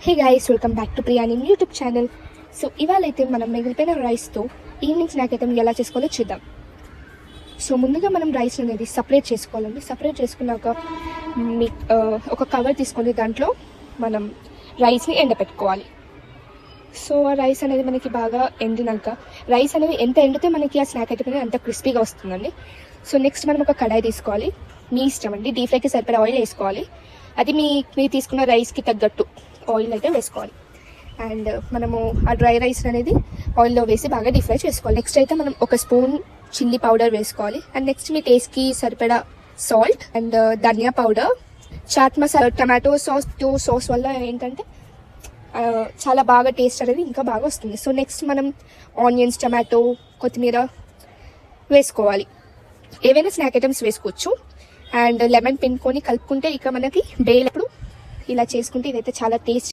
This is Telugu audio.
Hey guys, welcome back to Priyani YouTube channel. So ఇవాళ అయితే మనం మిగిలిపోయిన రైస్తో ఈవినింగ్ స్నాక్ అయితే ఎలా చేసుకోవాలో చూద్దాం. సో ముందుగా మనం రైస్ అనేది సపరేట్ చేసుకోవాలండి. సపరేట్ చేసుకున్నాక ఒక కవర్ తీసుకొని దాంట్లో మనం రైస్ని ఎండపెట్టుకోవాలి. సో ఆ రైస్ అనేది మనకి బాగా ఎండినాక, రైస్ అనేది ఎంత ఎండితే మనకి ఆ స్నాక్ అయితే అంత క్రిస్పీగా వస్తుందండి. సో నెక్స్ట్ మనం ఒక కడాయి తీసుకోవాలి. మీ ఇష్టం అండి, డీప్ ఫ్రైకి సరిపడా ఆయిల్ వేసుకోవాలి. అది మీరు తీసుకున్న రైస్కి తగ్గట్టు ఆయిల్ అయితే వేసుకోవాలి. అండ్ మనము ఆ డ్రై రైస్ అనేది ఆయిల్లో వేసి బాగా డీప్ ఫ్రై చేసుకోవాలి. నెక్స్ట్ అయితే మనం ఒక స్పూన్ చిల్లీ పౌడర్ వేసుకోవాలి. అండ్ నెక్స్ట్ మీ టేస్ట్కి సరిపడా salt and dhania powder, chaat masala, tomato sauce వల్ల ఏంటంటే చాలా బాగా టేస్ట్ అనేది ఇంకా బాగా వస్తుంది. సో నెక్స్ట్ మనం ఆనియన్స్, టమాటో, కొత్తిమీర వేసుకోవాలి. ఏవైనా స్నాక్ ఐటమ్స్ వేసుకోవచ్చు. అండ్ లెమన్ పిండుకొని కలుపుకుంటే ఇక మనకి బేలప్పుడు ఇలా చేసుకుంటే ఇదైతే చాలా టేస్ట్